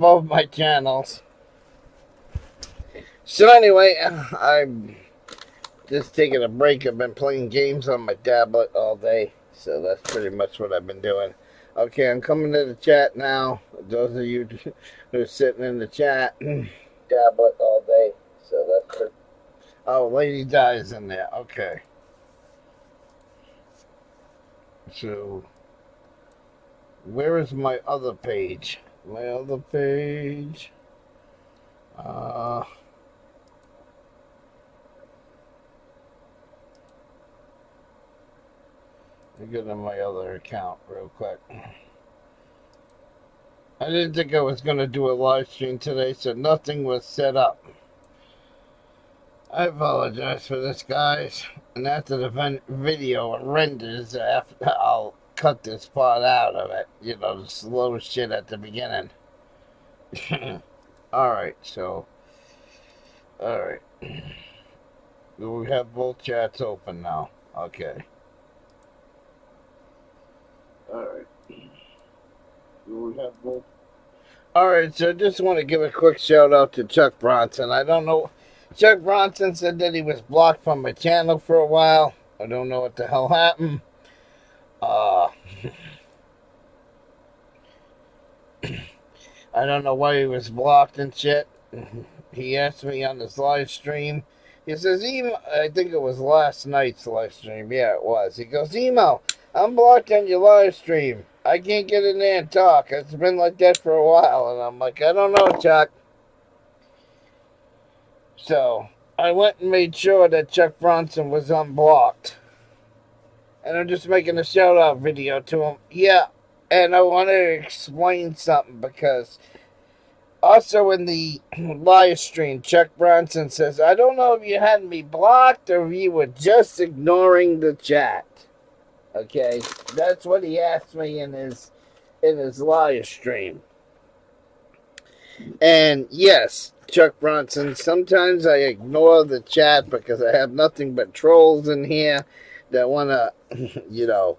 both my channels. So anyway, I'm just taking a break. I've been playing games on my tablet all day, so that's pretty much what I've been doing. Okay, I'm coming to the chat now. Those of you who are sitting in the chat, tablet all day, so that's pretty. Oh, Lady Di's in there. Okay. So, where is my other page? My other page. I get on my other account real quick. I didn't think I was going to do a live stream today, so nothing was set up. I apologize for this, guys. And after the video renders, I'll cut this part out of it. You know, the slow shit at the beginning. Alright, so. Alright. We have both chats open now. Okay. Alright. We have both. Alright, so I just want to give a quick shout out to Chuck Bronson. I don't know. Chuck Bronson said that he was blocked from my channel for a while. I don't know what the hell happened. I don't know why he was blocked and shit. He asked me on this live stream. He says, I think it was last night's live stream. Yeah, it was. He goes, Emo, I'm blocked on your live stream. I can't get in there and talk. It's been like that for a while. And I'm like, I don't know, Chuck. So, I went and made sure that Chuck Bronson was unblocked. And I'm just making a shout-out video to him. Yeah, and I want to explain something because also in the live stream, Chuck Bronson says, I don't know if you had me blocked or if you were just ignoring the chat. Okay, that's what he asked me in his live stream. And yes, Chuck Bronson, sometimes I ignore the chat because I have nothing but trolls in here that want to, you know,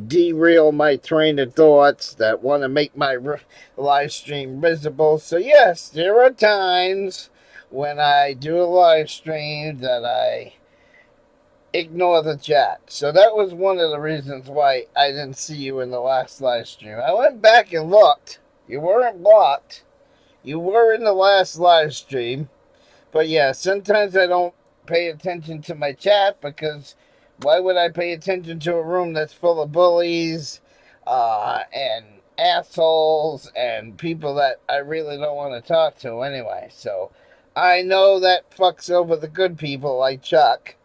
derail my train of thoughts, that want to make my live stream visible. So yes, there are times when I do a live stream that I ignore the chat. So that was one of the reasons why I didn't see you in the last live stream. I went back and looked. You weren't blocked. You were in the last live stream. But yeah, sometimes I don't pay attention to my chat because why would I pay attention to a room that's full of bullies and assholes and people that I really don't want to talk to anyway? So I know that fucks over the good people like Chuck.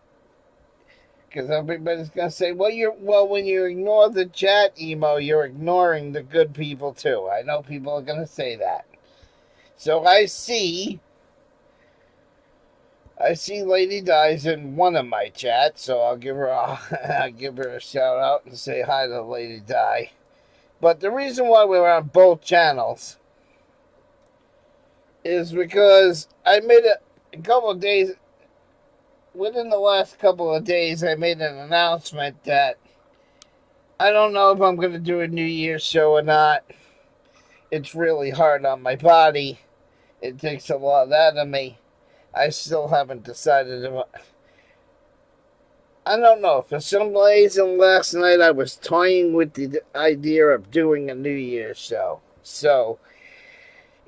Because everybody's going to say, well, when you ignore the chat, Emo, you're ignoring the good people too. I know people are going to say that. So I see Lady Di's in one of my chats, so I'll give her a shout out and say hi to Lady Di. But the reason why we're on both channels is because I made a couple of days. Within the last couple of days, I made an announcement that I don't know if I'm going to do a New Year's show or not. It's really hard on my body. It takes a lot out of me. I still haven't decided. I don't know. For some reason, last night I was toying with the idea of doing a New Year's show. So,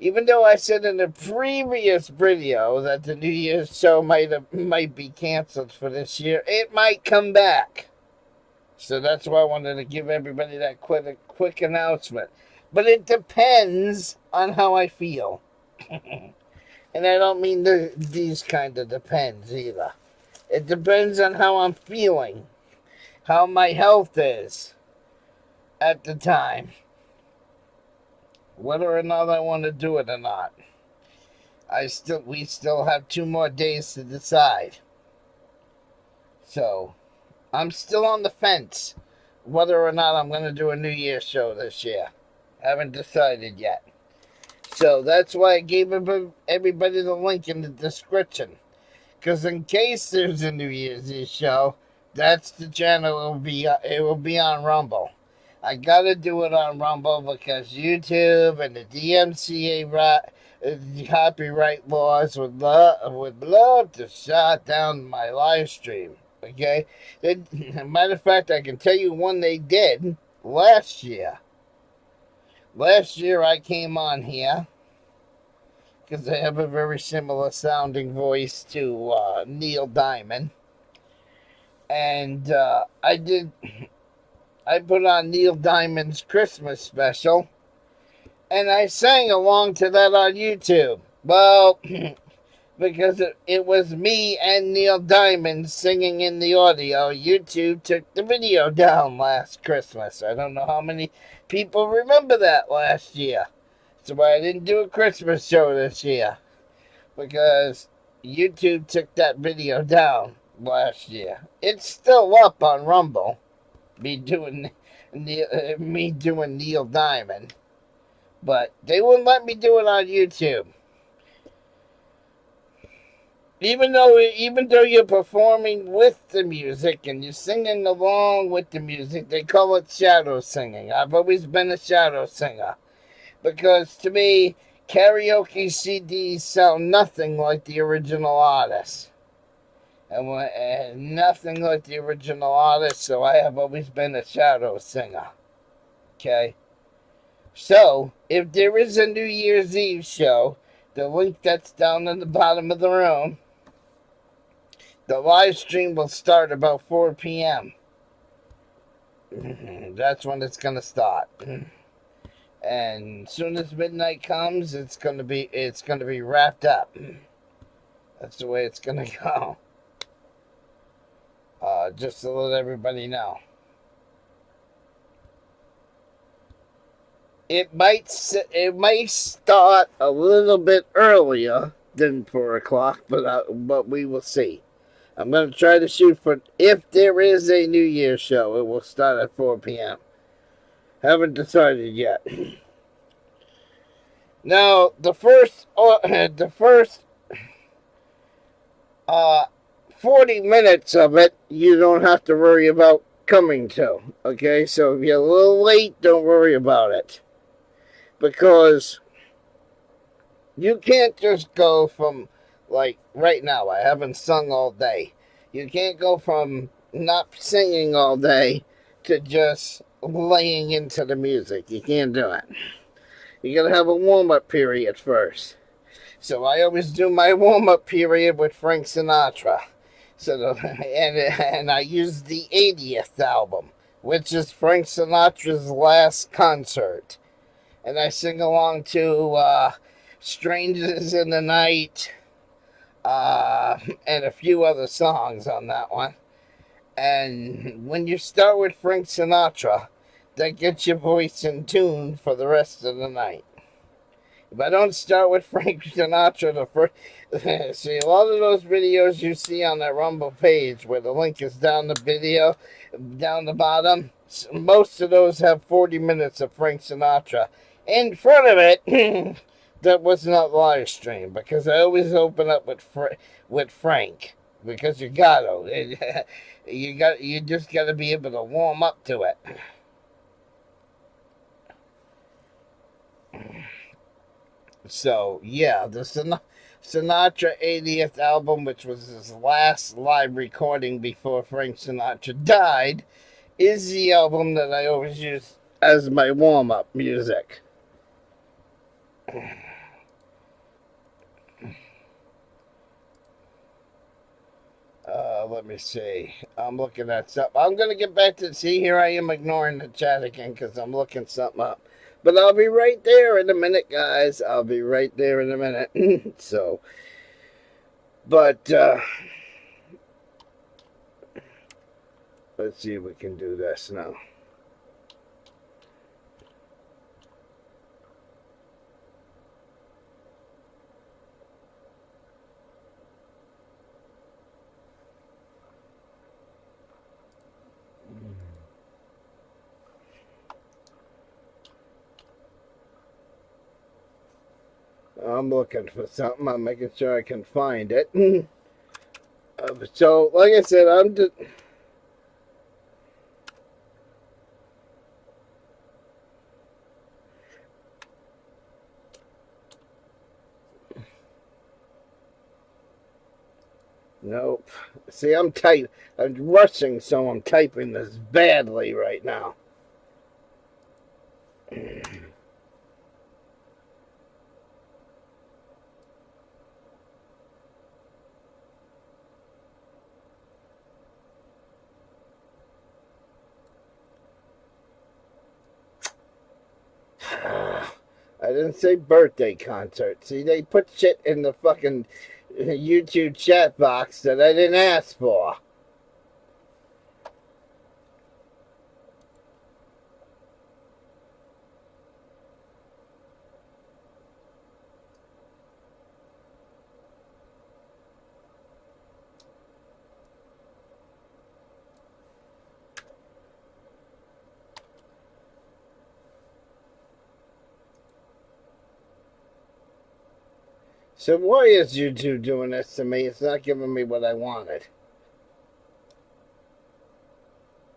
even though I said in the previous video that the New Year's show might be canceled for this year, it might come back. So that's why I wanted to give everybody that quick announcement. But it depends on how I feel. And I don't mean these kind of depends either. It depends on how I'm feeling, how my health is at the time. Whether or not I want to do it or not. We still have 2 more days to decide. So, I'm still on the fence whether or not I'm going to do a New Year's show this year. Haven't decided yet. So, that's why I gave everybody the link in the description. Because in case there's a New Year's Eve show, that's the channel it will be on Rumble. I gotta do it on Rumble because YouTube and the copyright laws would love to shut down my live stream. Okay, matter of fact, I can tell you one they did last year. Last year I came on here because I have a very similar sounding voice to Neil Diamond, and I put on Neil Diamond's Christmas special, and I sang along to that on YouTube. Well, because it was me and Neil Diamond singing in the audio, YouTube took the video down last Christmas. I don't know how many people remember that last year. That's why I didn't do a Christmas show this year, because YouTube took that video down last year. It's still up on Rumble. Me doing Neil Diamond, but they wouldn't let me do it on YouTube. Even though you're performing with the music and you're singing along with the music, they call it shadow singing. I've always been a shadow singer because to me, karaoke CDs sound nothing like the original artist. And nothing like the original artist, so I have always been a shadow singer. Okay? So, if there is a New Year's Eve show, the link that's down in the bottom of the room, the live stream will start about 4 p.m. That's when it's going to start. And as soon as midnight comes, it's going to be wrapped up. That's the way it's going to go. Just to let everybody know. It might start a little bit earlier than 4 o'clock, but we will see. I'm going to try to shoot for, if there is a New Year's show, it will start at 4 p.m. Haven't decided yet. Now, the first 40 minutes of it, you don't have to worry about coming to. Okay, so if you're a little late, don't worry about it. Because you can't just go from, like, right now, I haven't sung all day. You can't go from not singing all day to just laying into the music. You can't do it. You gotta have a warm-up period first. So I always do my warm-up period with Frank Sinatra. And I use the 80th album, which is Frank Sinatra's last concert. And I sing along to Strangers in the Night, and a few other songs on that one. And when you start with Frank Sinatra, that gets your voice in tune for the rest of the night. If I don't start with Frank Sinatra, the first, see, a lot of those videos you see on that Rumble page where the link is down the video, down the bottom, most of those have 40 minutes of Frank Sinatra in front of it. That was not live stream, because I always open up with Frank, because you just gotta be able to warm up to it. So, yeah, the Sinatra 80th album, which was his last live recording before Frank Sinatra died, is the album that I always use as my warm-up music. Let me see. I'm looking at something. I'm going to get back to, see, here I am ignoring the chat again because I'm looking something up. But I'll be right there in a minute, guys. I'll be right there in a minute. So, but, let's see if we can do this now. I'm looking for something. I'm making sure I can find it. So, like I said, Nope. See, I'm rushing, so I'm typing this badly right now. I didn't say birthday concert. See, they put shit in the fucking YouTube chat box that I didn't ask for. So why is YouTube doing this to me? It's not giving me what I wanted.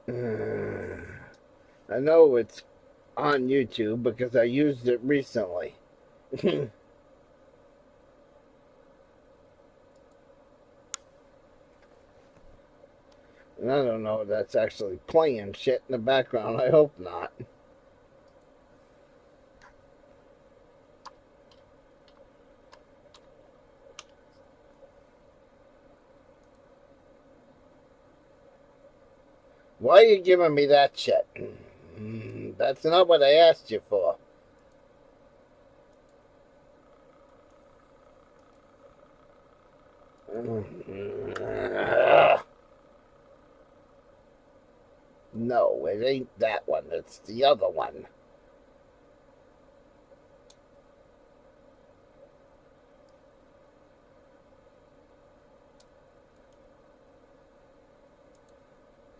I know it's on YouTube because I used it recently. And I don't know if that's actually playing shit in the background. I hope not. Why are you giving me that shit? That's not what I asked you for. No, it ain't that one. It's the other one.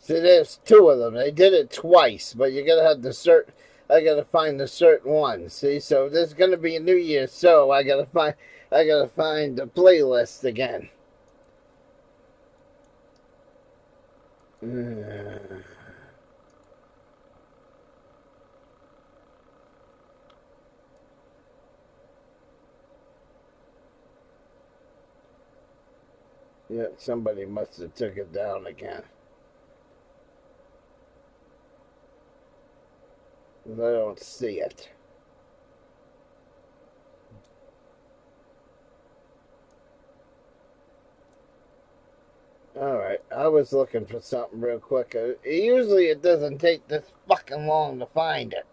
See, there's two of them. They did it twice, but you gotta have the certain. I gotta find the certain one. See, so there's gonna be a New Year's show. I gotta find. The playlist again. Yeah, somebody must have took it down again. I don't see it. Alright, I was looking for something real quick. Usually it doesn't take this fucking long to find it.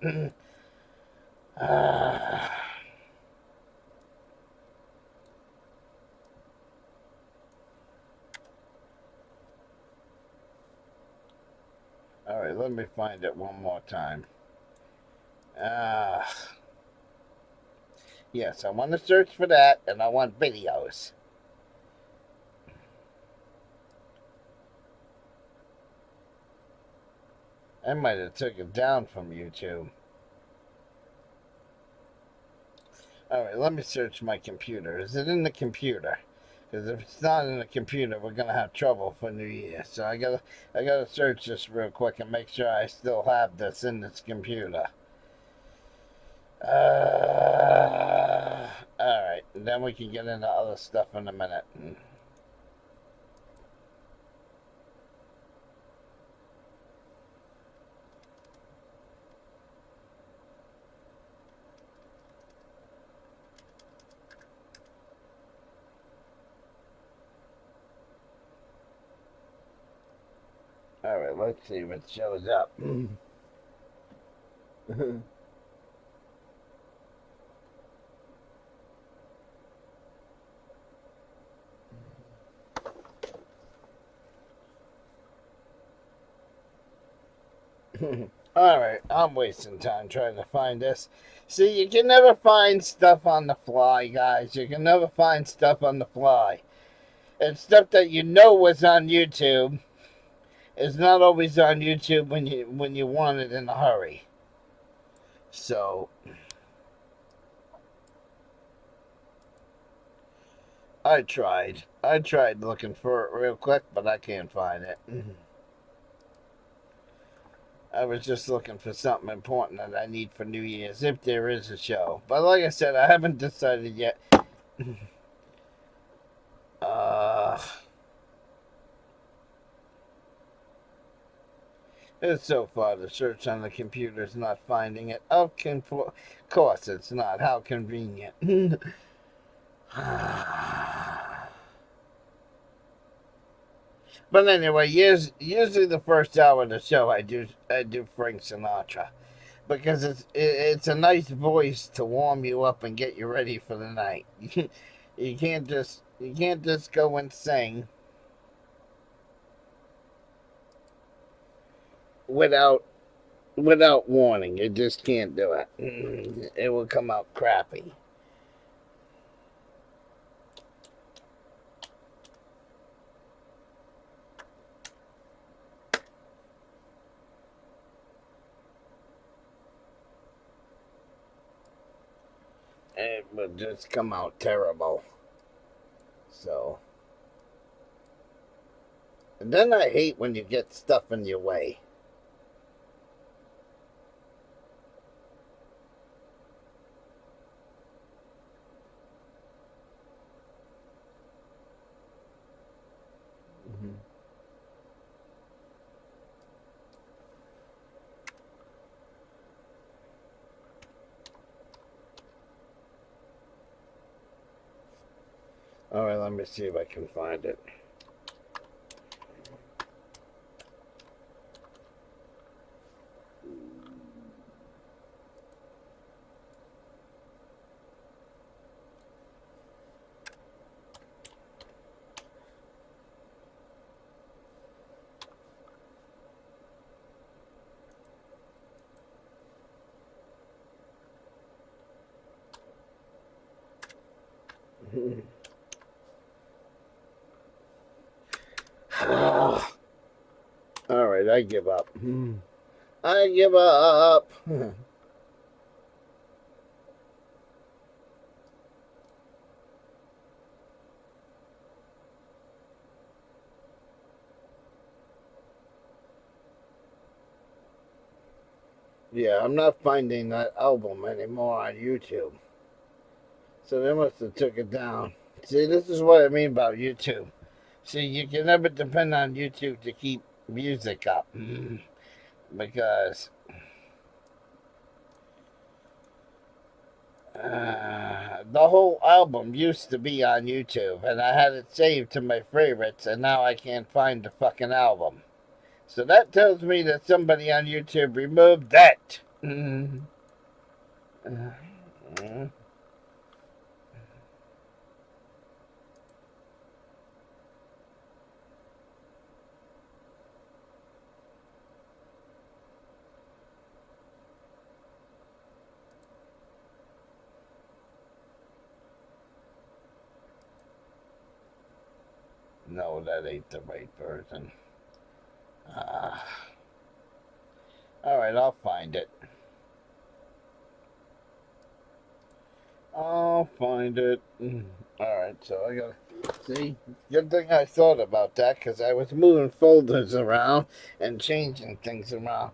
Alright, let me find it one more time. Yes, I want to search for that, and I want videos. I might have took it down from YouTube. Alright, let me search my computer. Is it in the computer? Because if it's not in the computer, we're gonna have trouble for New Year. So I gotta search this real quick and make sure I still have this in this computer. Alright, then we can get into other stuff in a minute. Alright, let's see what shows up. Alright, I'm wasting time trying to find this. See, you can never find stuff on the fly, guys. You can never find stuff on the fly. And stuff that you know was on YouTube is not always on YouTube when you want it in a hurry. So I tried looking for it real quick, but I can't find it. I was just looking for something important that I need for New Year's, if there is a show. But like I said, I haven't decided yet. It's so far the search on the computer is not finding it. Of course it's not. How convenient. But anyway, usually the first hour of the show I do Frank Sinatra because it's a nice voice to warm you up and get you ready for the night. You can't just go and sing without without warning. You just can't do it. It will come out crappy. It will just come out terrible. So, and then I hate when you get stuff in your way. Mhm. All right, let me see if I can find it. All right, I give up. I give up. Yeah, I'm not finding that album anymore on YouTube. So they must have took it down. See, this is what I mean about YouTube. See, you can never depend on YouTube to keep music up. Because the whole album used to be on YouTube, and I had it saved to my favorites, and now I can't find the fucking album. So that tells me that somebody on YouTube removed that. No, that ain't the right version. Uh, all right, I'll find it. I'll find it. All right, so I got see. Good thing I thought about that because I was moving folders around and changing things around.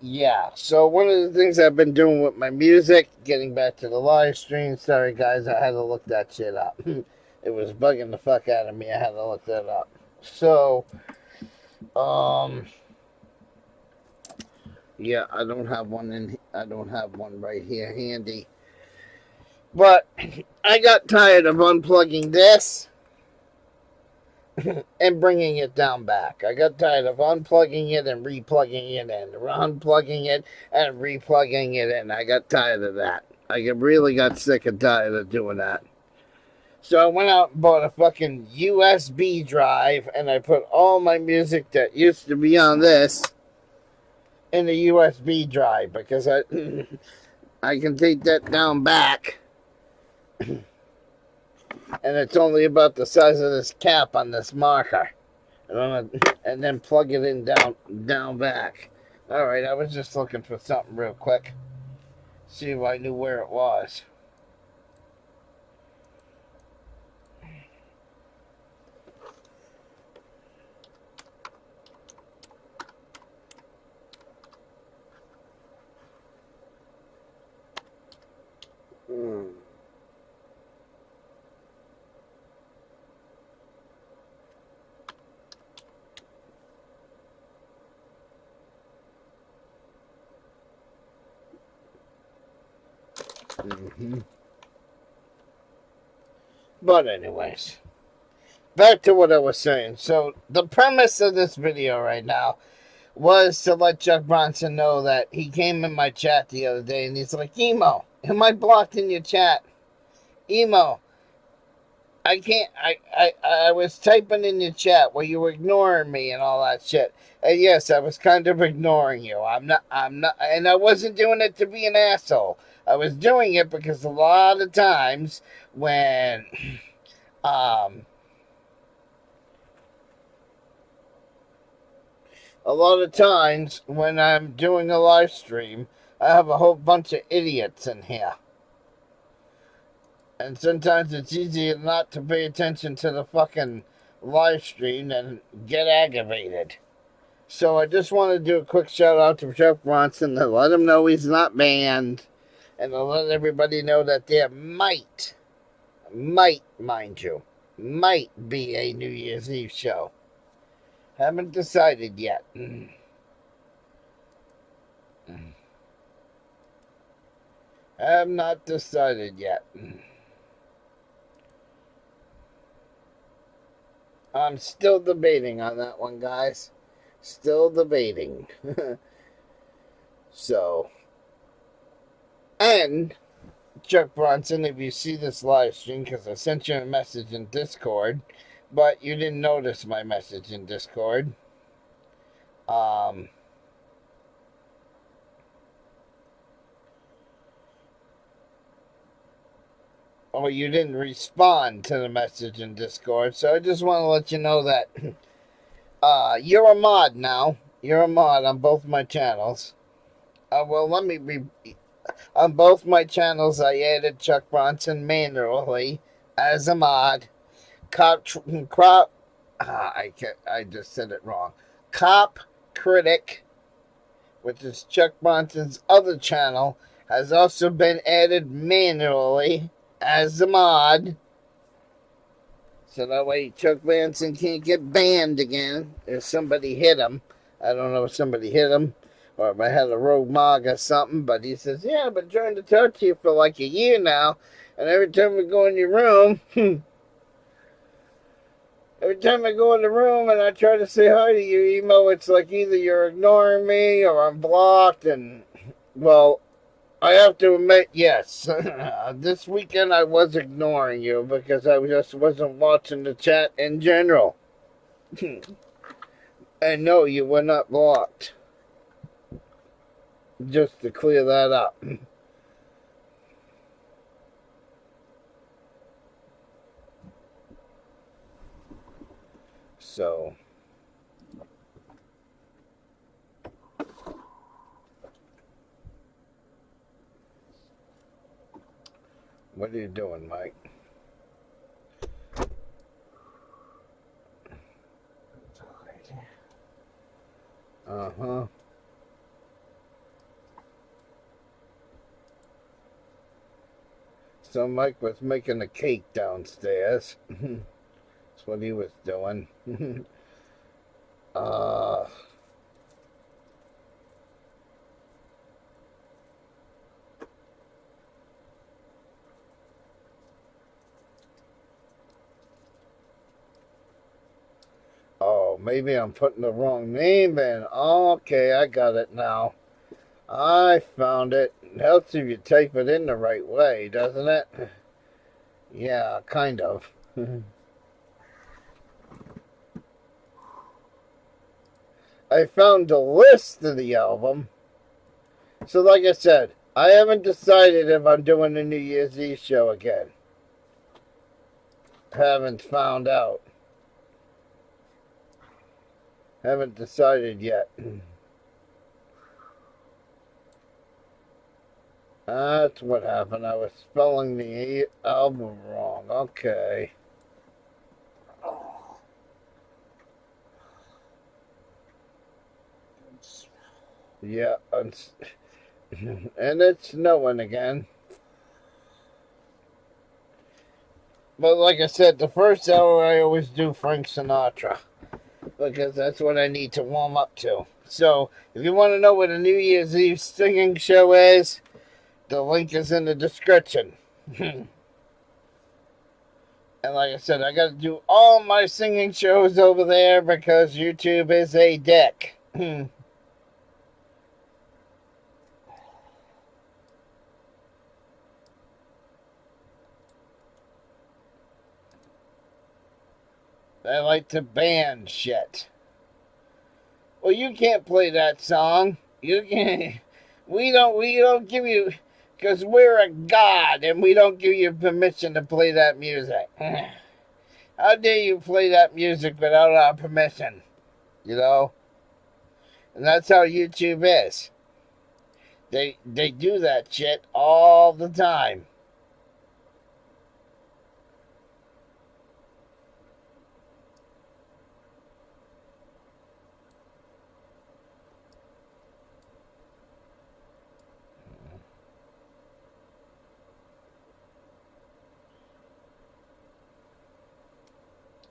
Yeah. So one of the things I've been doing with my music, getting back to the live stream. Sorry guys, I had to look that shit up. It was bugging the fuck out of me. I had to look that up. So, um, yeah, I don't have one in. I don't have one right here handy. But I got tired of unplugging this and bringing it down back. I got tired of unplugging it and replugging it in, unplugging it and replugging it in. I got tired of that. I really got sick and tired of doing that. So I went out and bought a fucking USB drive and I put all my music that used to be on this in the USB drive because I I can take that down back and it's only about the size of this cap on this marker. And then plug it in down back. All right, I was just looking for something real quick. See if I knew where it was. Hmm. But anyways, back to what I was saying. So the premise of this video right now was to let Chuck Bronson know that he came in my chat the other day and he's like, Emo, am I blocked in your chat? Emo, I can't, I was typing in your chat where you were ignoring me and all that shit. And yes, I was kind of ignoring you. I'm not, and I wasn't doing it to be an asshole. I was doing it because a lot of times when, a lot of times when I'm doing a live stream, I have a whole bunch of idiots in here. And sometimes it's easier not to pay attention to the fucking live stream than get aggravated. So I just want to do a quick shout out to Chuck Bronson to let him know he's not banned. And to let everybody know that there might, mind you, might be a New Year's Eve show. Haven't decided yet. Have not decided yet. I'm still debating on that one, guys. Still debating. So, and Chuck Bronson, if you see this live stream, because I sent you a message in Discord, but you didn't notice my message in Discord. Or you didn't respond to the message in Discord, so I just want to let you know that you're a mod now. You're a mod on both my channels. Well, let me be... On both my channels, I added Chuck Bronson manually as a mod. I just said it wrong. Cop Critic, which is Chuck Bronson's other channel, has also been added manually as a mod. So that way Chuck Bronson can't get banned again if somebody hit him. I don't know if somebody hit him or if I had a rogue mod or something, but he says, yeah, I've been trying to talk to you for like a year now, and every time we go in your room, every time I go in the room and I try to say hi to you, Emo, it's like either you're ignoring me or I'm blocked, and, well, I have to admit, yes, this weekend I was ignoring you because I just wasn't watching the chat in general. And no, you were not blocked. Just to clear that up. So... What are you doing, Mike? Uh-huh. So Mike was making a cake downstairs. That's what he was doing. Oh, maybe I'm putting the wrong name in. Okay, I got it now. I found it. It helps if you type it in the right way, doesn't it? Yeah, kind of. I found the list of the album. So like I said, I haven't decided if I'm doing a New Year's Eve show again. Haven't found out. Haven't decided yet. That's what happened. I was spelling the album wrong. Okay. Yeah. And it's snowing again. But like I said, the first hour I always do Frank Sinatra. Because that's what I need to warm up to. So, if you want to know what a New Year's Eve singing show is, The link is in the description. And like I said, I got to do all my singing shows over there because YouTube is a dick. They like to ban shit. Well, you can't play that song. You can't. We don't give you, because we're a god and we don't give you permission to play that music. How dare you play that music without our permission? You know? And that's how YouTube is. They do that shit all the time.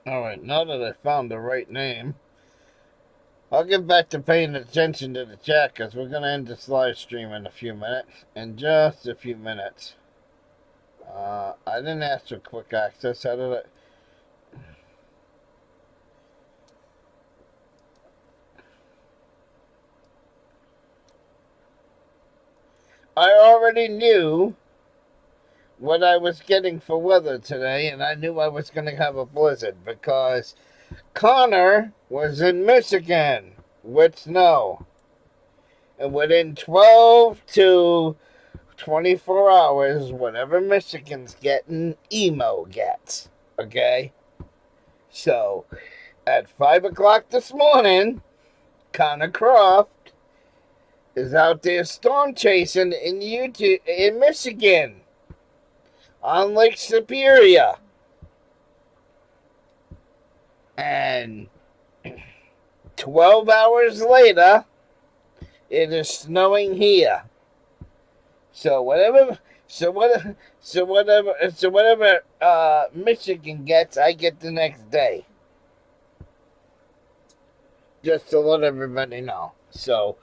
Alright, now that I found the right name, I'll get back to paying attention to the chat because we're going to end this live stream in a few minutes. In just a few minutes. I didn't ask for quick access. How did I already knew what I was getting for weather today, and I knew I was going to have a blizzard because Connor was in Michigan with snow. And within 12 to 24 hours, whatever Michigan's getting, emo gets. Okay? So, at 5 o'clock this morning, Connor Croft is out there storm chasing in Michigan on Lake Superior. And 12 hours later, it is snowing here. So whatever Michigan gets, I get the next day. Just to let everybody know. So,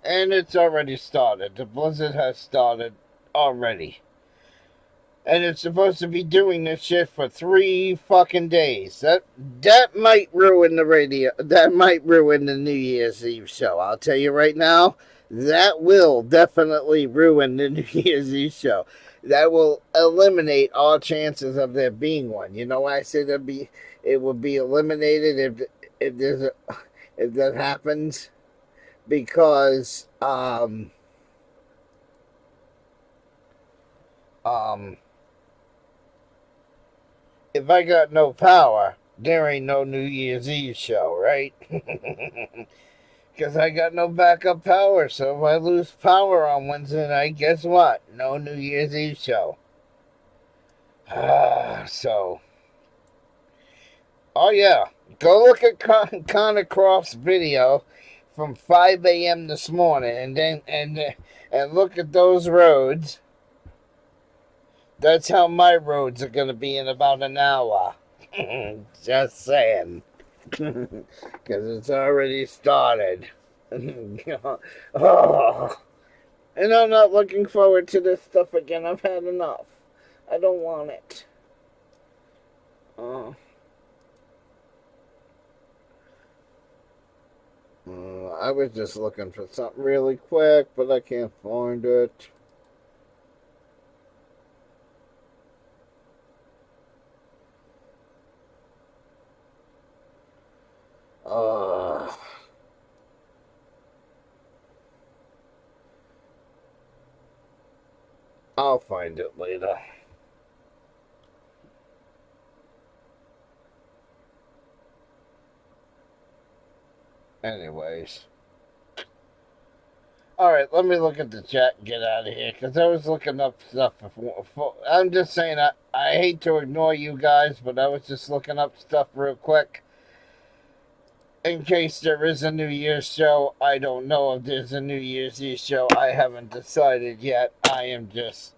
and it's already started. The blizzard has started already. And it's supposed to be doing this shit for 3 fucking days. That might ruin the radio. That might ruin the New Year's Eve show. I'll tell you right now, that will definitely ruin the New Year's Eve show. That will eliminate all chances of there being one. You know why I say it will be eliminated if that happens? Because if I got no power, there ain't no New Year's Eve show, right? Because I got no backup power, so if I lose power on Wednesday night, guess what? No New Year's Eve show. So, oh yeah, go look at Connor Croft's video from 5 a.m. this morning, and look at those roads. That's how my roads are going to be in about an hour. Just saying. Because it's already started. Oh. And I'm not looking forward to this stuff again. I've had enough. I don't want it. I was just looking for something really quick, but I can't find it. I'll find it later. Anyways. Alright, let me look at the chat and get out of here, because I was looking up stuff before. I'm just saying, I hate to ignore you guys, but I was just looking up stuff real quick. In case there is a New Year's show. I don't know if there's a New Year's Eve show. I haven't decided yet. I am just...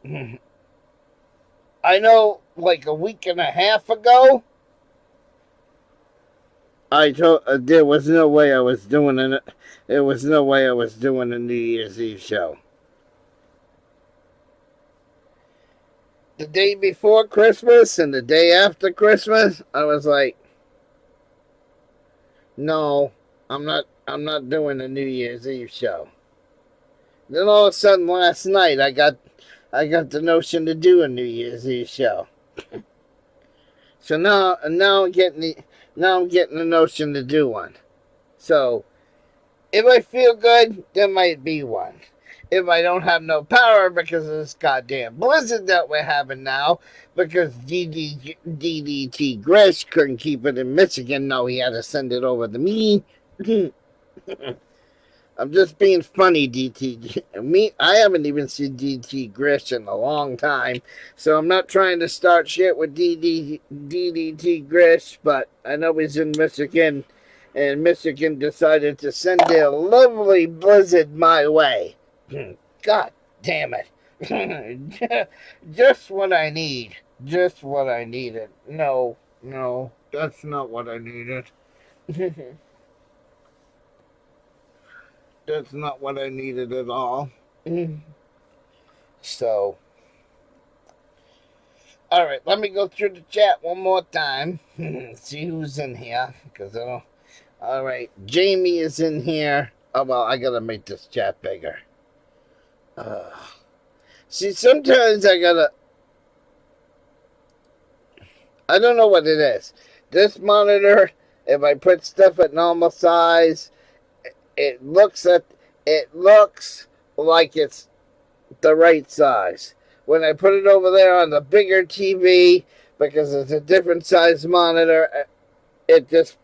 I know, like a week and a half ago, there was no way I was doing it. There was no way I was doing a New Year's Eve show. the day before Christmas and the day after Christmas, I was like, no, I'm not doing a New Year's Eve show. Then all of a sudden last night I got the notion to do a New Year's Eve show. So now I'm getting the notion to do one. So if I feel good, there might be one. If I don't have no power because of this goddamn blizzard that we're having now, because DDT Grish couldn't keep it in Michigan, no, he had to send it over to me. I'm just being funny, DT. I haven't even seen DDT Grish in a long time, so I'm not trying to start shit with DDT Grish, but I know he's in Michigan, and Michigan decided to send their lovely blizzard my way. God damn it. Just what I need. Just what I needed. No, that's not what I needed. That's not what I needed at all. So, alright, let me go through the chat one more time. See who's in here. Because I don't. Alright, Jamie is in here. Oh, well, I gotta make this chat bigger. See, sometimes I don't know what it is. This monitor, if I put stuff at normal size, it looks like it's the right size. When I put it over there on the bigger TV, because it's a different size monitor, it just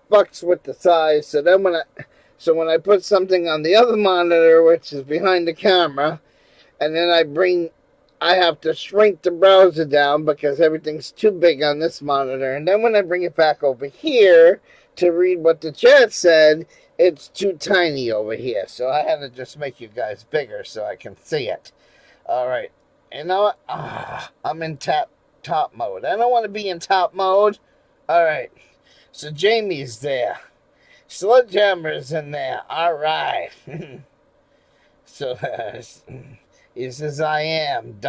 fucks with the size. So then when I put something on the other monitor, which is behind the camera, and then I have to shrink the browser down because everything's too big on this monitor. And then when I bring it back over here to read what the chat said, it's too tiny over here. So I had to just make you guys bigger so I can see it. All right. You know what? I'm in top mode. I don't want to be in top mode. All right. So Jamie's there. Sledgehammer's in there. All right. So he says, I am, ...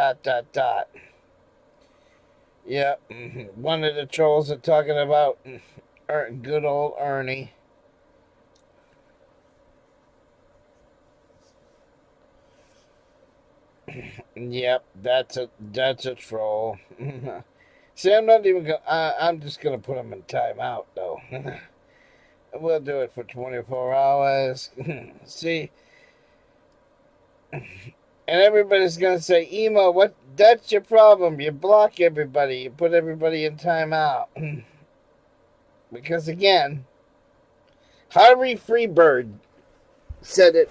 Yep. One of the trolls are talking about good old Ernie. Yep, that's a troll. See, I'm not even gonna. I'm just gonna put him in timeout, though. We'll do it for 24 hours. See, and everybody's gonna say, "Emo, what? That's your problem. You block everybody. You put everybody in timeout." Because again, Harvey Freebird said it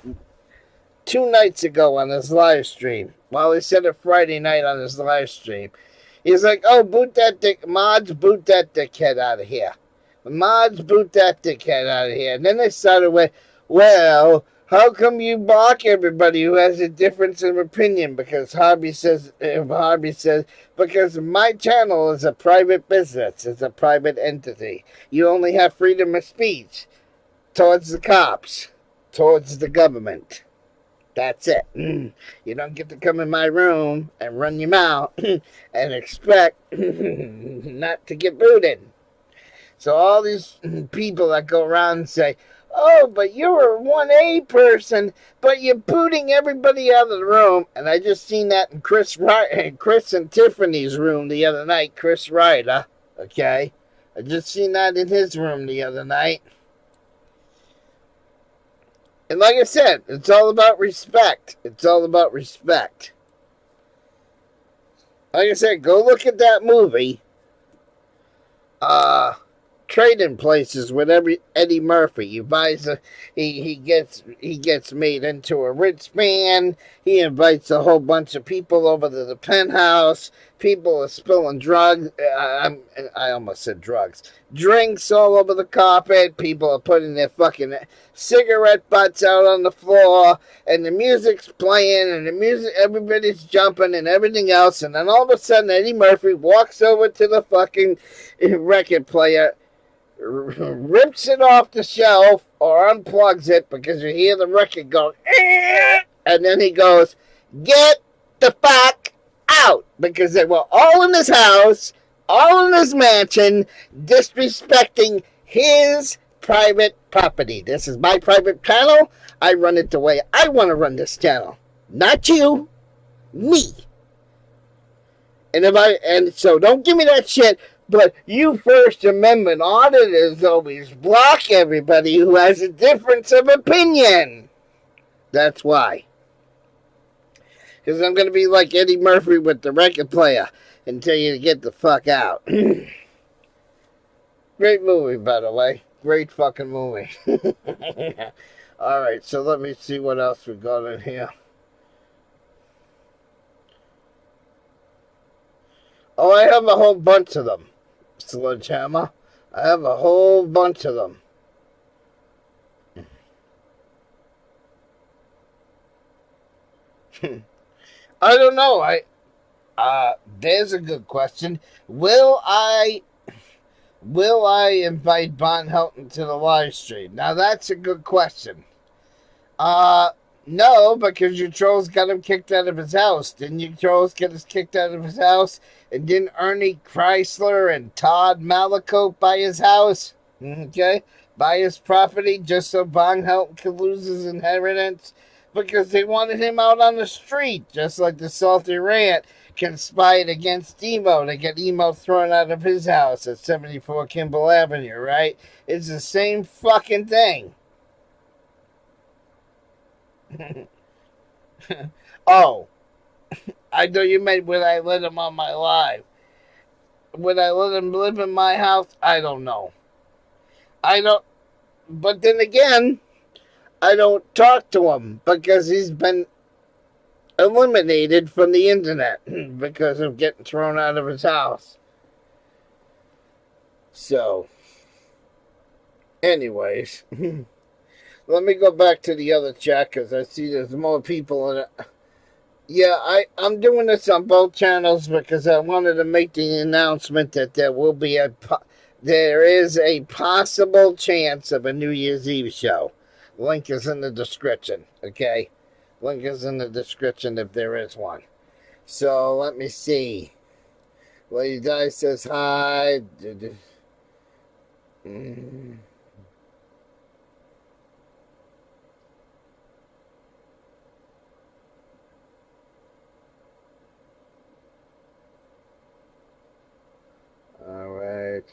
2 nights ago on his live stream. Well, he said it Friday night on his live stream. He's like, oh, boot that mods, boot that dickhead out of here. Mods, boot that dickhead out of here. And then they started with, well, how come you block everybody who has a difference of opinion? Because Harvey says, because my channel is a private business. It's a private entity. You only have freedom of speech towards the cops, towards the government. That's it. You don't get to come in my room and run your mouth and expect not to get booted. So all these people that go around and say, oh, but you're a 1A person, but you're booting everybody out of the room. And I just seen that in Chris and Tiffany's room the other night, Chris Ryder, okay? I just seen that in his room the other night. And like I said, it's all about respect. It's all about respect. Like I said, go look at that movie. Trading Places with Eddie Murphy. He gets made into a rich man. He invites a whole bunch of people over to the penthouse. People are spilling drugs. I almost said drugs. Drinks all over the carpet. People are putting their fucking cigarette butts out on the floor, and the music's playing, and everybody's jumping and everything else. And then all of a sudden, Eddie Murphy walks over to the fucking record player, rips it off the shelf or unplugs it because you hear the record go, and then he goes, get the fuck out because they were all in his house, all in his mansion, disrespecting his private property. This is my private channel. I run it the way I want to run this channel. Not you. Me. And so don't give me that shit. But you First Amendment auditors always block everybody who has a difference of opinion. That's why. Because I'm going to be like Eddie Murphy with the record player and tell you to get the fuck out. Great movie, by the way. Great fucking movie. Alright, so let me see what else we got in here. Oh, I have a whole bunch of them. Sledgehammer. I have a whole bunch of them. I don't know. There's a good question. Will I invite Von Helton to the live stream? Now that's a good question. No, because your trolls got him kicked out of his house. Didn't you trolls get us kicked out of his house? And didn't Ernie Chrysler and Todd Malakoff buy his house? Okay? Buy his property just so Von Helton could lose his inheritance? Because they wanted him out on the street, just like the Salty Rant conspired against Emo to get Emo thrown out of his house at 74 Kimball Avenue, right? It's the same fucking thing. Oh, I know you meant would I let him on my live. Would I let him live in my house? I don't know. I don't. But then again, I don't talk to him because he's been eliminated from the internet because of getting thrown out of his house. So, anyways, let me go back to the other chat because I see there's more people in it. Yeah, I'm doing this on both channels because I wanted to make the announcement that there is a possible chance of a New Year's Eve show. Link is in the description, okay? Link is in the description if there is one. So, let me see. Lady Di says hi. Alright.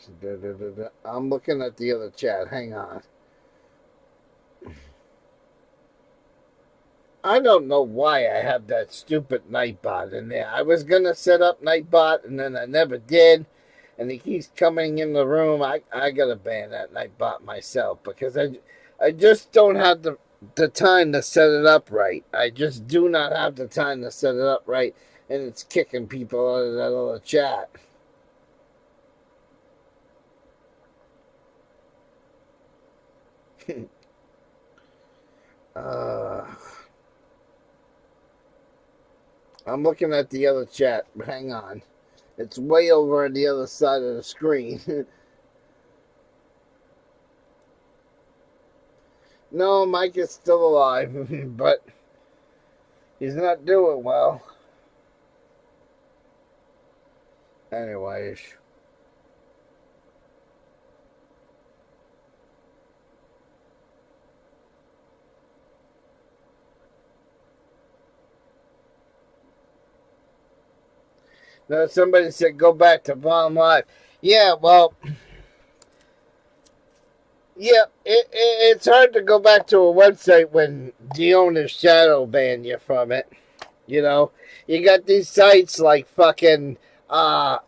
I'm looking at the other chat. Hang on. I don't know why I have that stupid Nightbot in there. I was going to set up Nightbot and then I never did. And he keeps coming in the room. I got to ban that Nightbot myself because I just don't have the time to set it up right. I just do not have the time to set it up right. And it's kicking people out of that other chat. I'm looking at the other chat. Hang on. It's way over on the other side of the screen. No, Mike is still alive, but he's not doing well. Anyways. No, somebody said go back to Vaughn Live. Yeah, well, yeah, it's hard to go back to a website when the owners shadow ban you from it. You know, you got these sites like fucking iVlog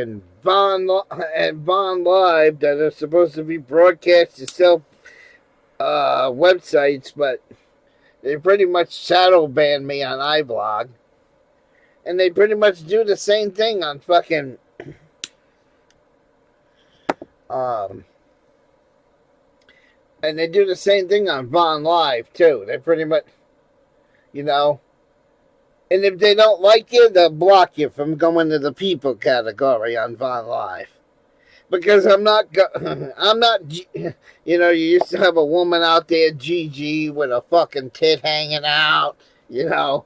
and Vaughn Live that are supposed to be broadcast yourself websites, but they pretty much shadow ban me on iVlog. And they pretty much do the same thing on fucking and they do the same thing on Vaughn Live too. They pretty much, you know, and if they don't like you, they'll block you from going to the people category on Vaughn Live. Because I'm not, you know, you used to have a woman out there, Gigi, with a fucking tit hanging out, you know.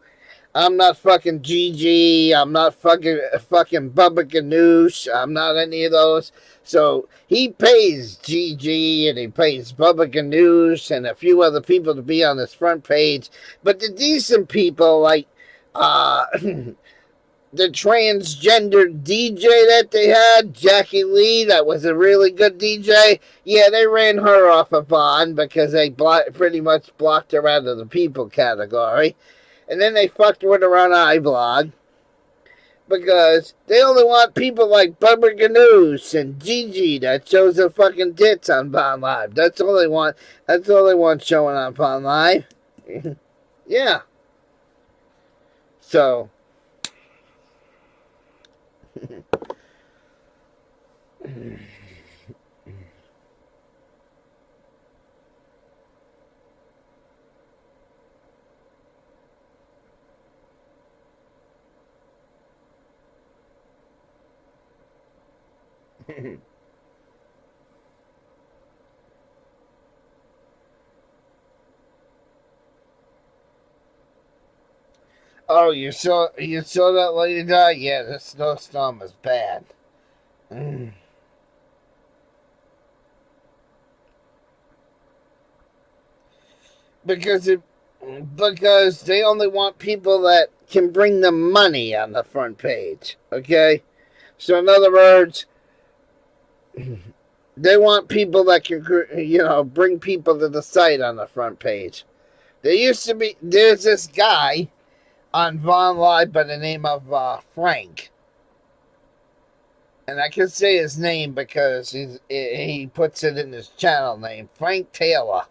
I'm not fucking Gigi. I'm not fucking Bubba Ganoush. I'm not any of those. So he pays Gigi and he pays Bubba Ganoush and a few other people to be on his front page. But the decent people like the transgender DJ that they had, Jackie Lee, that was a really good DJ. Yeah, they ran her off a bond because they pretty much blocked her out of the people category. And then they fucked with her on iBlog because they only want people like Bubba Ganoush and Gigi that shows their fucking tits on Bond Live. That's all they want. That's all they want showing on Bond Live. Yeah. So. Oh, you saw that lady die? Yeah, the snowstorm was bad. Because they only want people that can bring them money on the front page. Okay? So in other words, they want people that can, bring people to the site on the front page. There's this guy on Vaughn Live by the name of Frank. And I can say his name because he puts it in his channel name, Frank Taylor.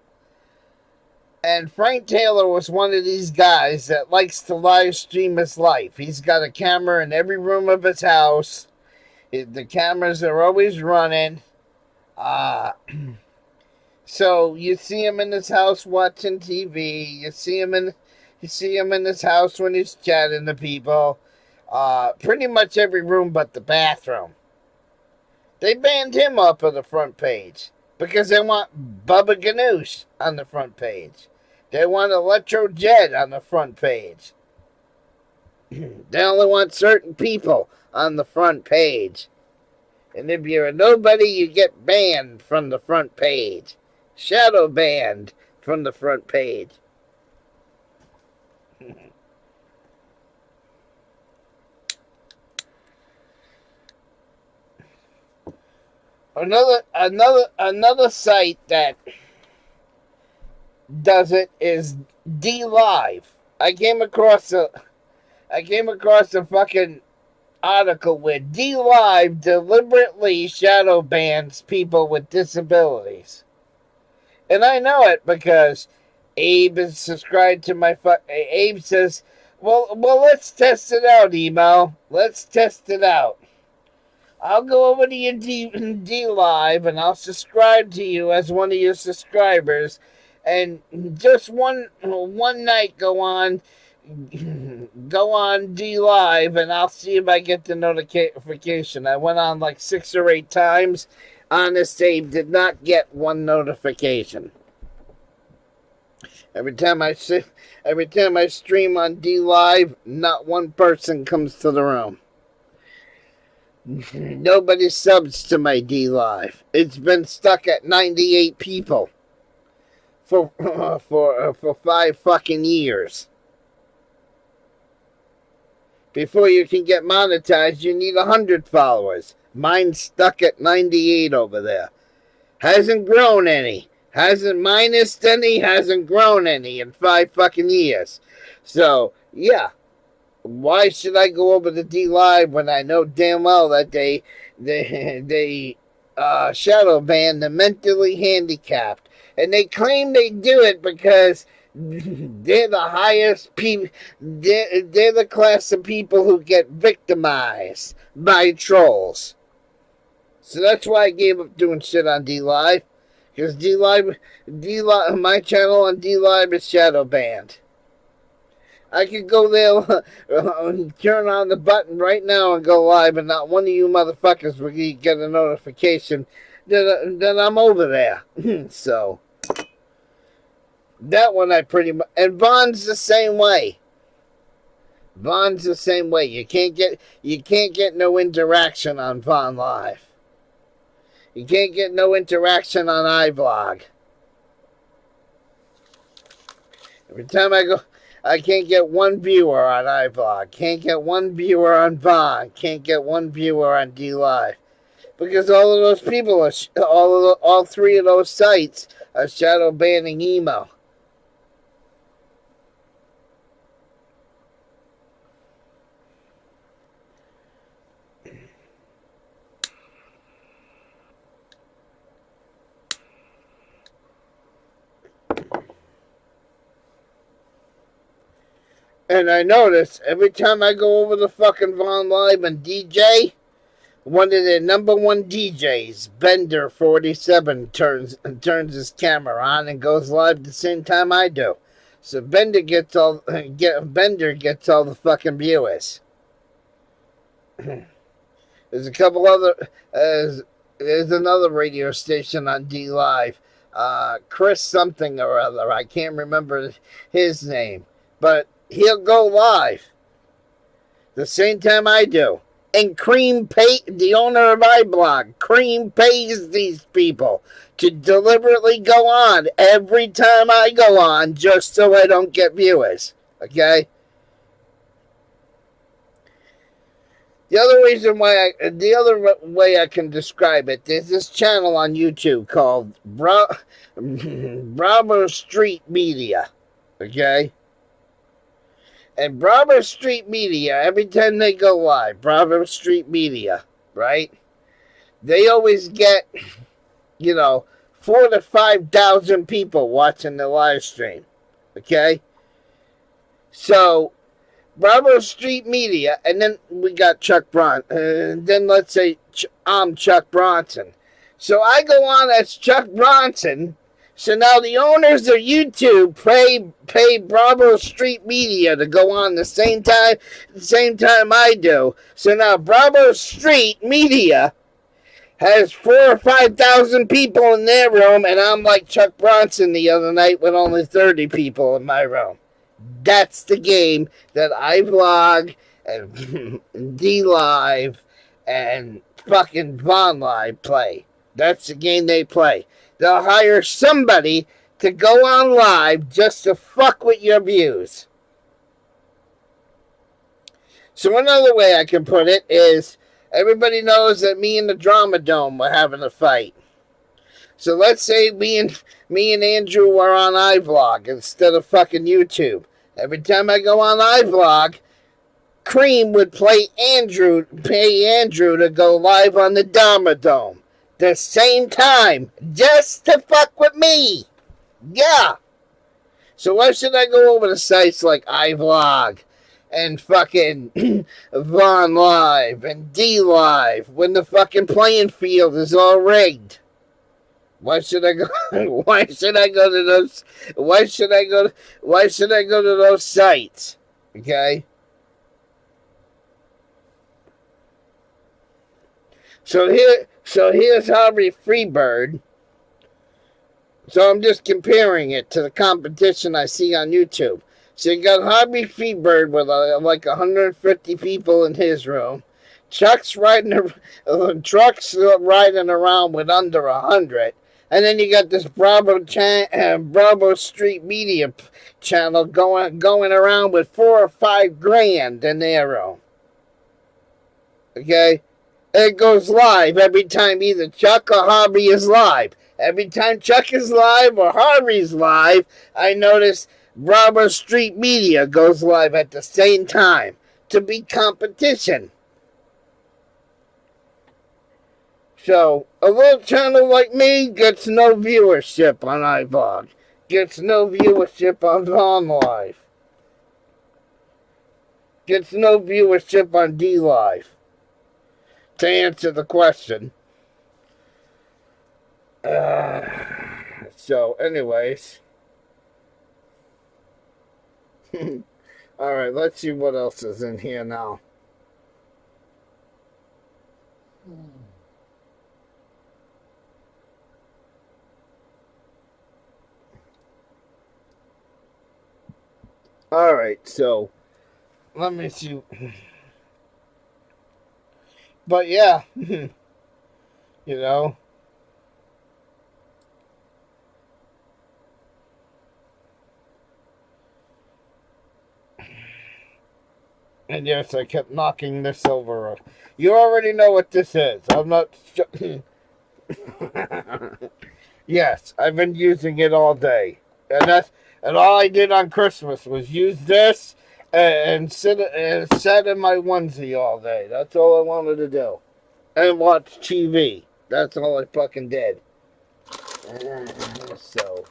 And Frank Taylor was one of these guys that likes to live stream his life. He's got a camera in every room of his house. The cameras are always running. So you see him in his house watching TV. You see him in his house when he's chatting to people. Pretty much every room but the bathroom. They banned him off of the front page because they want Bubba Ganoush on the front page. They want Electro Jet on the front page. They only want certain people on the front page. And if you're a nobody, you get banned from the front page. Shadow banned from the front page. Another site that does it is D-Live. I came across a fucking article where D-Live deliberately shadow bans people with disabilities. And I know it because Abe is subscribed to my Abe says, well, let's test it out, Emo. Let's test it out. I'll go over to your D-Live and I'll subscribe to you as one of your subscribers. And just one night go on D-Live and I'll see if I get the notification. I went on like 6 or 8 times. Honest Abe did not get one notification. Every time I stream on D-Live, not one person comes to the room. Nobody subs to my D-Live. It's been stuck at 98 people for 5 fucking years. Before you can get monetized, you need 100 followers. Mine's stuck at 98 over there. Hasn't grown any. Hasn't minused any. Hasn't grown any in 5 fucking years. So, yeah. Why should I go over to D-Live when I know damn well that they shadow ban the mentally handicapped? And they claim they do it because they're the highest people. They're the class of people who get victimized by trolls. So that's why I gave up doing shit on D-Live. Because D-Live, my channel on D-Live is shadow banned. I could go there, turn on the button right now and go live, and not one of you motherfuckers will get a notification that I'm over there. So, that one I pretty much... And Vaughn's the same way. Vaughn's the same way. You can't get no interaction on Vaughn Live. You can't get no interaction on iVlog. Every time I go, I can't get one viewer on iVlog. Can't get one viewer on Vaughn. Can't get one viewer on DLive. Because all of those people are all three of those sites are shadow banning emo. And I notice every time I go over to fucking Vaughn Live and DJ, one of their number one DJs, Bender47, turns his camera on and goes live the same time I do. So Bender gets all the fucking viewers. There's a couple other there's another radio station on DLive, Chris something or other. I can't remember his name, but he'll go live the same time I do. And Cream the owner of iBlog, Cream pays these people to deliberately go on every time I go on just so I don't get viewers. Okay? The other way I can describe it, there's this channel on YouTube called Bravo Street Media. Okay? And Bravo Street Media, every time they go live, Bravo Street Media, right? They always get, 4,000 to 5,000 people watching the live stream, okay? So, Bravo Street Media, and then we got Chuck Bronson, and then let's say I'm Chuck Bronson. So I go on as Chuck Bronson. So now the owners of YouTube pay Bravo Street Media to go on the same time I do. So now Bravo Street Media has 4,000 or 5,000 people in their room, and I'm like Chuck Bronson the other night with only 30 people in my room. That's the game that iVlog and DLive and fucking Vaughn Live play. That's the game they play. They'll hire somebody to go on live just to fuck with your views. So another way I can put it is, everybody knows that me and the Drama Dome were having a fight. So let's say me and Andrew were on iVlog instead of fucking YouTube. Every time I go on iVlog, Cream would pay Andrew to go live on the Drama Dome. The same time, just to fuck with me. Yeah. So why should I go over to sites like iVlog and fucking Vaughn Live and DLive when the fucking playing field is all rigged? Why should I go? Why should I go to those? Why should I go to those sites? Okay. So here's Harvey Freebird. So I'm just comparing it to the competition I see on YouTube. So you got Harvey Freebird with like 150 people in his room. Chuck's riding around with under 100. And then you got this Bravo Street Media channel going around with 4 or 5 grand in their room. Okay? It goes live every time either Chuck or Harvey is live. Every time Chuck is live or Harvey's live, I notice Bravo Street Media goes live at the same time to be competition. So, a little channel like me gets no viewership on iVlog. Gets no viewership on Vaughn Live. Gets no viewership on DLive. To answer the question. So, anyways. Alright, let's see what else is in here now. Alright, so let me see. But yeah, you know. And yes, I kept knocking this over. You already know what this is. I'm not. Yes, I've been using it all day, and all I did on Christmas was use this and sat in my onesie all day. That's all I wanted to do, and watch TV. That's all I fucking did. So,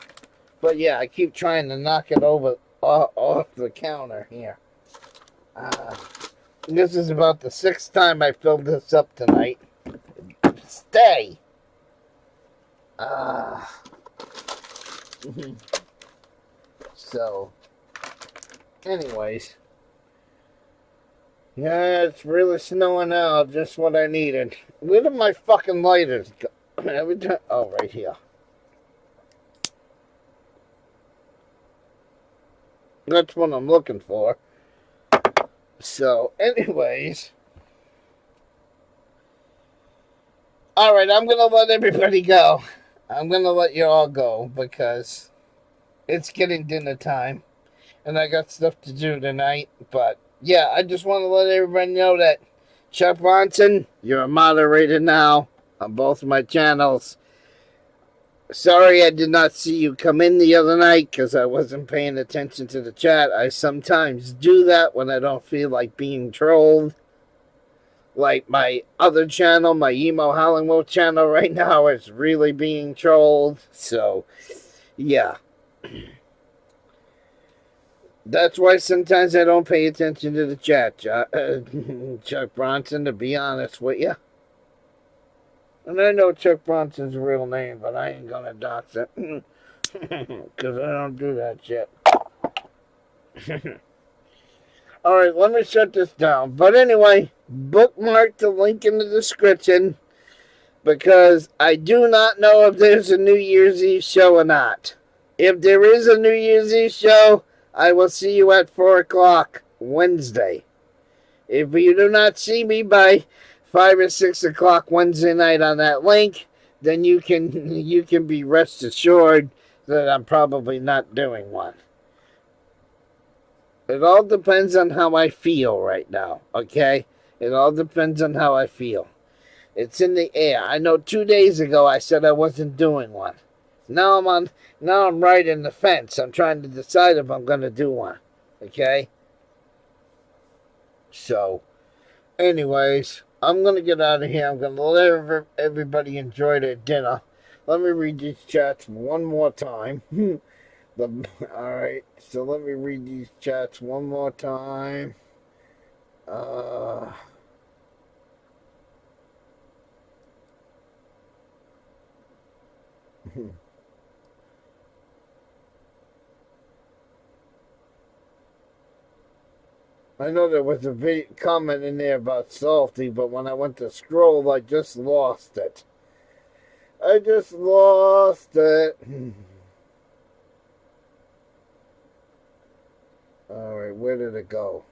but yeah, I keep trying to knock it over off the counter here. This is about the 6th time I filled this up tonight. Stay. So, anyways. Yeah, it's really snowing out. Just what I needed. Where did my fucking lighters go? Every time. Oh, right here. That's what I'm looking for. So, anyways. Alright, I'm going to let everybody go. I'm going to let you all go because it's getting dinner time. And I got stuff to do tonight. But, yeah, I just want to let everybody know that Chuck Bronson, you're a moderator now on both of my channels. Sorry I did not see you come in the other night because I wasn't paying attention to the chat. I sometimes do that when I don't feel like being trolled. Like my other channel, my Emo Howling Wolf channel right now is really being trolled. So, yeah. That's why sometimes I don't pay attention to the chat, Chuck Bronson, to be honest with you. And I know Chuck Bronson's real name, but I ain't gonna dox it. Because I don't do that shit. Alright, let me shut this down. But anyway, bookmark the link in the description. Because I do not know if there's a New Year's Eve show or not. If there is a New Year's Eve show, I will see you at 4 o'clock Wednesday. If you do not see me by 5 or 6 o'clock Wednesday night on that link, then you can be rest assured that I'm probably not doing one. It all depends on how I feel right now, okay? It all depends on how I feel. It's in the air. I know 2 days ago I said I wasn't doing one. Now I'm right in the fence. I'm trying to decide if I'm going to do one, okay? So, anyways, I'm going to get out of here. I'm going to let everybody enjoy their dinner. Let me read these chats one more time. Alright, so let me read these chats one more time. I know there was a comment in there about salty, but when I went to scroll, I just lost it. I just lost it. Alright, where did it go?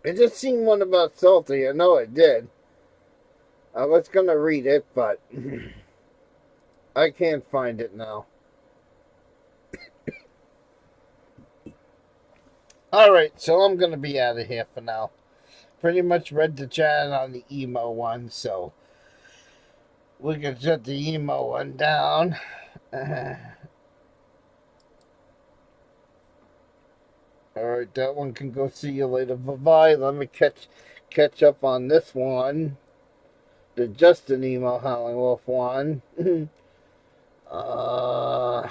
I just seen one about salty. I know it did. I was going to read it, but I can't find it now. Alright, so I'm going to be out of here for now. Pretty much read the chat on the emo one, so we can shut the emo one down. Alright, that one can go. See you later. Bye-bye. Let me catch up on this one. The Justin Emo Howling Wolf one. Oh,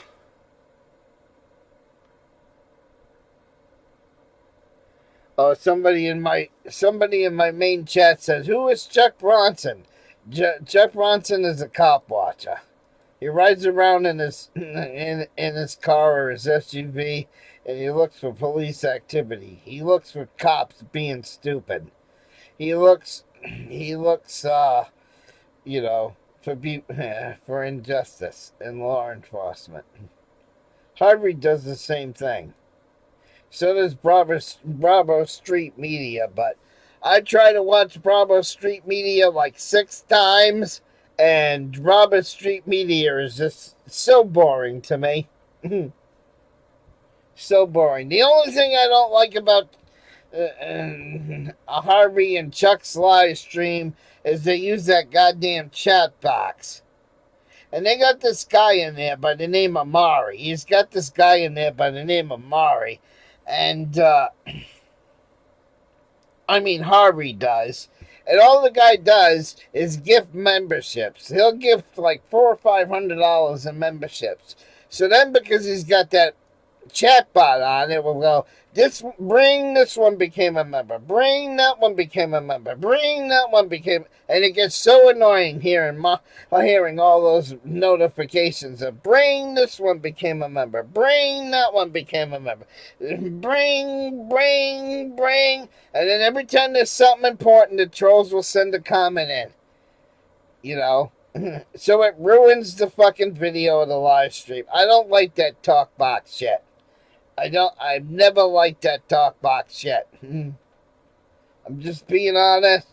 somebody in my main chat says, "Who is Chuck Bronson?" Chuck Bronson is a cop watcher. He rides around in his car or his SUV, and he looks for police activity. He looks for cops being stupid. He looks, for injustice in law enforcement. Harvey does the same thing. So does Bravo Street Media, but I try to watch Bravo Street Media like 6 times, and Bravo Street Media is just so boring to me. So boring. The only thing I don't like about Harvey and Chuck's live stream is they use that goddamn chat box. And they got this guy in there by the name of Mari. He's got this guy in there by the name of Mari. And, Harvey does. And all the guy does is gift memberships. He'll gift like $400 or $500 in memberships. So then, because he's got that chatbot on, it will go, bring this one became a member, bring that one became a member, bring that one became, and it gets so annoying hearing all those notifications of bring this one became a member, bring that one became a member, bring, and then every time there's something important, the trolls will send a comment in, so it ruins the fucking video of the live stream. I don't like that talk box shit. I've never liked that talk box shit. I'm just being honest.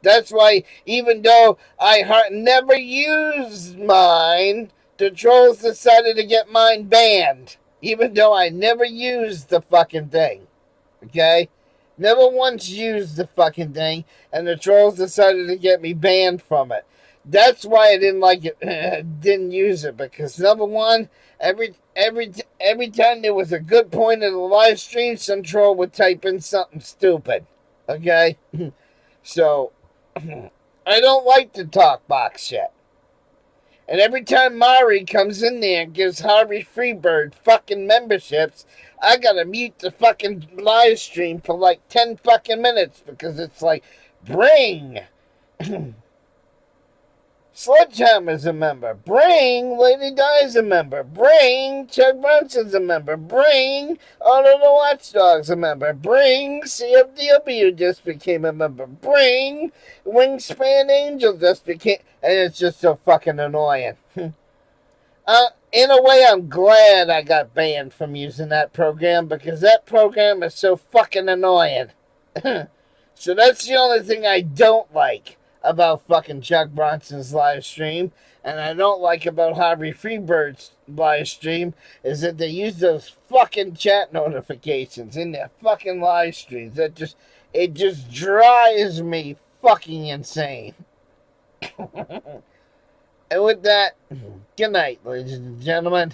That's why, even though I never used mine, the trolls decided to get mine banned. Even though I never used the fucking thing. Okay? Never once used the fucking thing, and the trolls decided to get me banned from it. That's why I didn't like it, didn't use it, because number one, every time there was a good point in the live stream, some troll would type in something stupid. Okay? So, I don't like the talk box shit. And every time Mari comes in there and gives Harvey Freebird fucking memberships, I gotta mute the fucking live stream for like 10 fucking minutes, because it's like, bring... Sledgehammer's a member. Bring Lady Di's a member. Bring Chuck Bronson's a member. Bring Auto the Watchdog's a member. Bring CFDW just became a member. Bring Wingspan Angel just became... And it's just so fucking annoying. In a way, I'm glad I got banned from using that program, because that program is so fucking annoying. So that's the only thing I don't like about fucking Chuck Bronson's live stream, and I don't like about Harvey Freebird's live stream, is that they use those fucking chat notifications in their fucking live streams. It just drives me fucking insane. And with that, good night, ladies and gentlemen.